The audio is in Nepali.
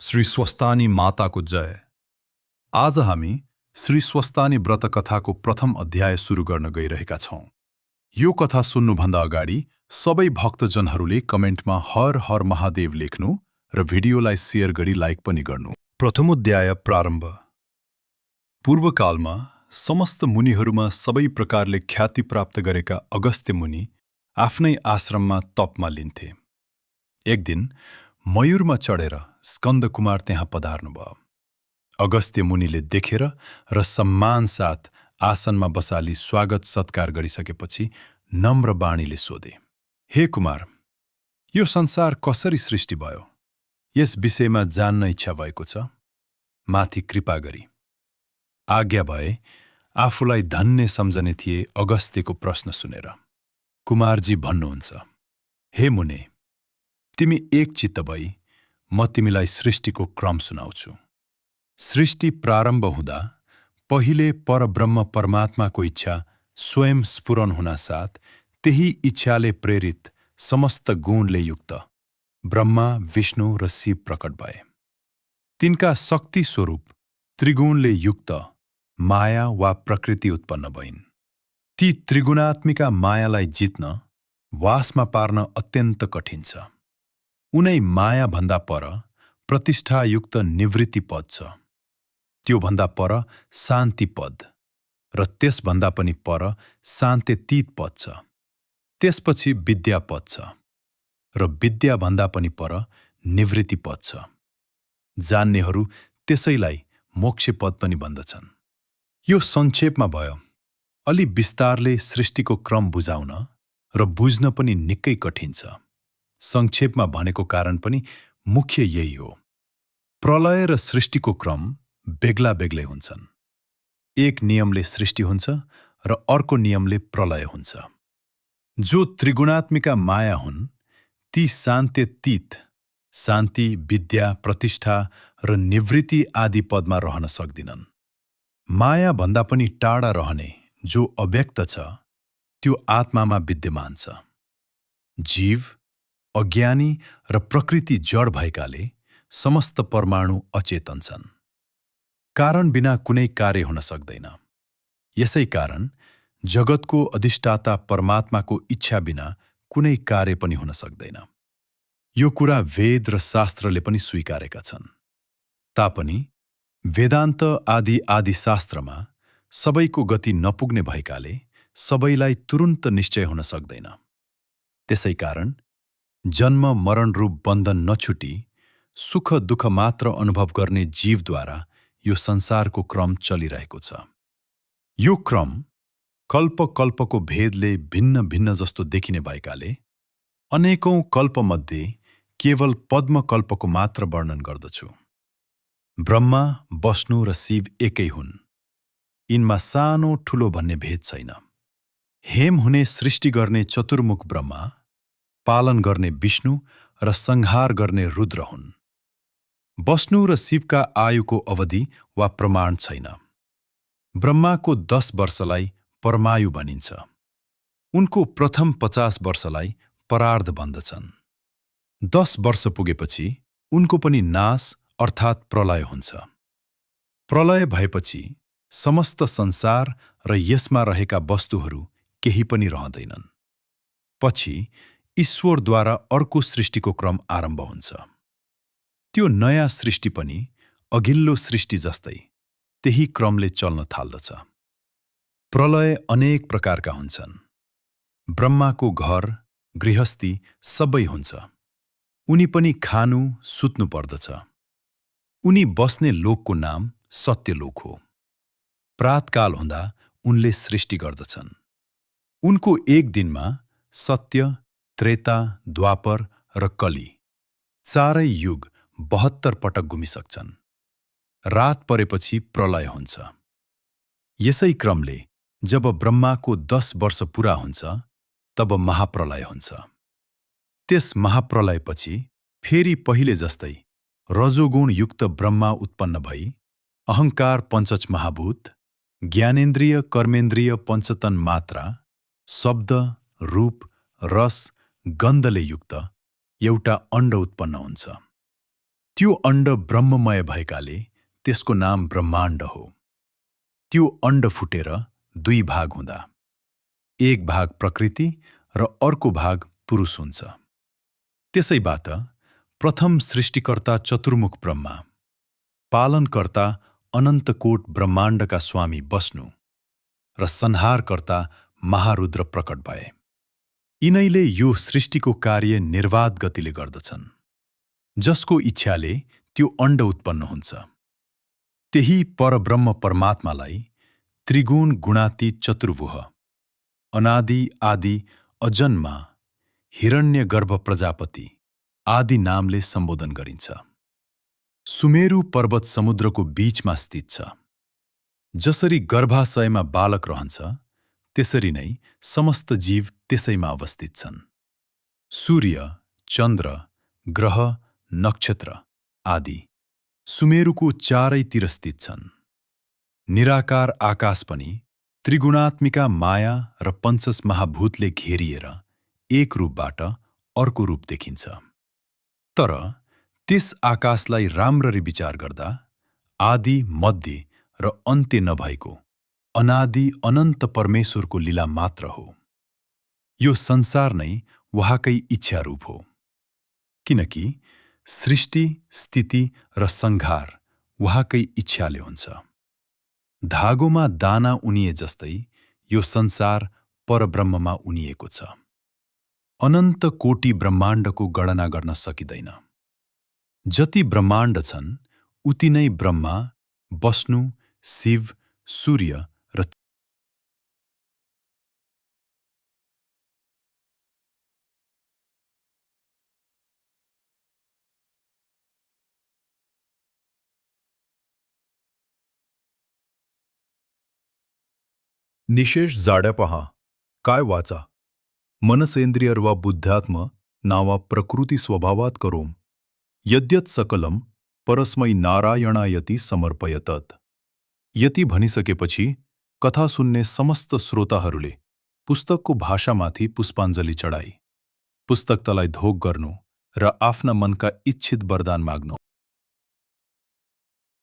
श्री स्वस्तानी माताको जय। आज हामी श्री स्वस्तानी व्रत कथाको प्रथम अध्याय सुरु गर्न गइरहेका छौं। यो कथा सुन्नुभन्दा अगाडि सबै भक्तजनहरूले कमेन्टमा हर हर महादेव लेख्नु र भिडियोलाई शेयर गरी लाइक पनि गर्नु। प्रथम अध्याय प्रारम्भ। पूर्वकालमा समस्त मुनिहरूमा सबै प्रकारले ख्याति प्राप्त गरेका अगस्त्य मुनि आफ्नै आश्रममा तपमा लिन्थे। एक दिन मयूरमा चढेर स्कन्द कुमार त्यहाँ पधार्नुभयो। अगस्त्य मुनिले देखेर र सम्मान साथ आसनमा बसाली स्वागत सत्कार गरिसकेपछि नम्र बाणीले सोधे, हे कुमार, यो संसार कसरी सृष्टि भयो? यस विषयमा जान्न इच्छा भएको छ। माथि कृपा गरी आज्ञा भए आफूलाई धन्य सम्झने थिए अगस्त्यको प्रश्न सुनेर। कुमारजी भन्नुहुन्छ, हे मुने, तिमी एक चित्त भई म तिमीलाई सृष्टिको क्रम सुनाउँछु। सृष्टि प्रारम्भ हुँदा पहिले परब्रह्म परमात्माको इच्छा स्वयं स्फुरन हुनासाथ त्यही इच्छाले प्रेरित समस्त गुणले युक्त ब्रह्मा, विष्णु र शिव प्रकट भए। तिनका शक्ति स्वरूप त्रिगुणले युक्त माया वा प्रकृति उत्पन्न भइन्। ती त्रिगुणात्मिका मायालाई जित्न, वासमा पार्न अत्यन्त कठिन छ। उनै माया भन्दा पर प्रतिष्ठायुक्त निवृत्ति पद छ, त्यो भन्दा पर शान्ति पद र त्यसभन्दा पनि पर शान्त्यतीत पद छ। त्यसपछि विद्या पद छ र विद्या भन्दा पनि पर निवृत्ति पद छ। जान्नेहरू त्यसैलाई मोक्ष पद पनि भन्दछन्। यो संक्षेपमा भयो। अलि विस्तारले सृष्टिको क्रम बुझाउन र बुझ्न पनि निकै कठिन छ। संक्षेपमा भनेको कारण पनि मुख्य यही हो। प्रलय र सृष्टिको क्रम बेग्ला बेग्लै हुन्छन्। एक नियमले सृष्टि हुन्छ र अर्को नियमले प्रलय हुन्छ। जो त्रिगुणात्मिका माया हुन् ती शान्त्यतीत, शान्ति, विद्या, प्रतिष्ठा र निवृत्ति आदि पदमा रहन सक्दिनन्। माया भन्दा पनि टाढा रहने जो अव्यक्त छ त्यो आत्मामा विद्यमान छ। जीव, अज्ञानी र प्रकृति जड भएकाले समस्त परमाणु अचेतन छन्। कारण बिना कुनै कार्य हुन सक्दैन। यसै कारण जगतको अधिष्ठाता परमात्माको इच्छा बिना कुनै कार्य पनि हुन सक्दैन। यो कुरा वेद र शास्त्रले पनि स्वीकारेका छन्। तापनि वेदान्त आदि शास्त्रमा सबैको गति नपुग्ने भएकाले सबैलाई तुरुन्त निश्चय हुन सक्दैन। त्यसै कारण जन्म मरण रूप बन्धन नछुटी सुख दुःख मात्र अनुभव गर्ने जीवद्वारा यो संसारको क्रम चलिरहेको छ। यो क्रम कल्प कल्पको भेदले भिन्न भिन्न जस्तो देखिने भएकाले अनेकौं कल्पमध्ये केवल पद्मकल्पको मात्र वर्णन गर्दछु। ब्रह्मा, विष्णु र शिव एकै हुन्। यिनमा सानो ठुलो भन्ने भेद छैन। हेम हुने सृष्टि गर्ने चतुर्मुख ब्रह्मा, पालन गर्ने विष्णु र संहार गर्ने रुद्र हुन्। विष्णु र शिवका आयुको अवधि वा प्रमाण छैन। ब्रह्माको 10 वर्षलाई परमायु भनिन्छ। उनको प्रथम 50 वर्षलाई परार्ध भन्दछन्। 10 वर्ष पुगेपछि उनको पनि नाश अर्थात् प्रलय हुन्छ। प्रलय भएपछि समस्त संसार र यसमा रहेका वस्तुहरू केही पनि रहँदैनन्। पछि ईश्वरद्वारा अर्को सृष्टिको क्रम आरम्भ हुन्छ। त्यो नयाँ सृष्टि पनि अघिल्लो सृष्टि जस्तै त्यही क्रमले चल्न थाल्दछ। प्रलय अनेक प्रकारका हुन्छन्। ब्रह्माको घर, गृहस्थी सबै हुन्छ। उनी पनि खानु, सुत्नु पर्दछ। उनी बस्ने लोकको नाम सत्यलोक हो। प्रातकाल हुँदा उनले सृष्टि गर्दछन्। उनको एक दिनमा सत्य, त्रेता, द्वापर र कली चारै युग 72 पटक घुमिसक्छन्। रात परेपछि प्रलय हुन्छ। यसै क्रमले जब ब्रह्माको 10 वर्ष पुरा हुन्छ तब महाप्रलय हुन्छ। त्यस महाप्रलयपछि फेरि पहिले जस्तै रजोगुण युक्त ब्रह्मा उत्पन्न भई अहङ्कार पञ्चच महाभूत, ज्ञानेन्द्रिय कर्मेन्द्रिय पञ्चतन मात्रा, शब्द, रूप, रस, गन्धले युक्त एउटा अण्ड उत्पन्न हुन्छ। त्यो अण्ड ब्रह्ममय भएकाले त्यसको नाम ब्रह्माण्ड हो। त्यो अण्ड फुटेर दुई भाग हुँदा एक भाग प्रकृति र अर्को भाग पुरुष हुन्छ। त्यसैबाट प्रथम सृष्टिकर्ता चतुर्मुख ब्रह्मा, पालनकर्ता अनन्तकोट ब्रह्माण्डका स्वामी बस्नु र संहारकर्ता महारुद्र प्रकट भए। यिनैले यो सृष्टिको कार्य निर्वाध गतिले गर्दछन्, जसको इच्छाले त्यो अण्ड उत्पन्न हुन्छ। त्यही परब्रह्म परमात्मालाई त्रिगुण गुणातीत चतुर्भुह, अनादि आदि अजन्मा, हिरण्यगर्भ प्रजापति आदि नामले सम्बोधन गरिन्छ। सुमेरु पर्वत समुद्रको बीचमा स्थित छ। जसरी गर्भाशयमा बालक रहन्छ, त्यसरी नै समस्त जीव त्यसैमा अवस्थित छन्। सूर्य, चन्द्र, ग्रह, नक्षत्र आदि सुमेरुको चारैतिर स्थित छन्। निराकार आकाश पनि त्रिगुणात्मिका माया र पञ्चस महाभूतले घेरिएर एक रूपबाट अर्को रूप देखिन्छ। तर त्यस आकाशलाई राम्ररी विचार गर्दा आदि, मध्य र अन्त्य नभएको अनादि अनन्त परमेश्वरको लीला मात्र हो। यो संसार नै उहाँकै इच्छा रूप हो, किनकि सृष्टि, स्थिति र संहार उहाँकै इच्छाले हुन्छ। धागोमा दाना उनिए जस्तै यो संसार परब्रह्ममा उनिएको छ। अनन्त कोटि ब्रह्माण्डको गणना गर्न सकिँदैन। जति ब्रह्माण्ड छन्, उति नै ब्रह्मा, विष्णु, शिव, सूर्य र निशेष जाड्या पहा, काय वाचा, मनसेंद्रियर्वा बुद्ध्यात्म नावा प्रकृती स्वभावात करोम, यद्यत सकलम परस्मै नारायणायति समर्पयतत। यति भनिसकेपछि कथा सुन्ने समस्त श्रोताहरूले पुस्तकको भाषामाथि पुष्पाञ्जली चढाई, पुस्तक तलाई धोक गर्नु र आफ्ना मनका इच्छित वरदान माग्नु।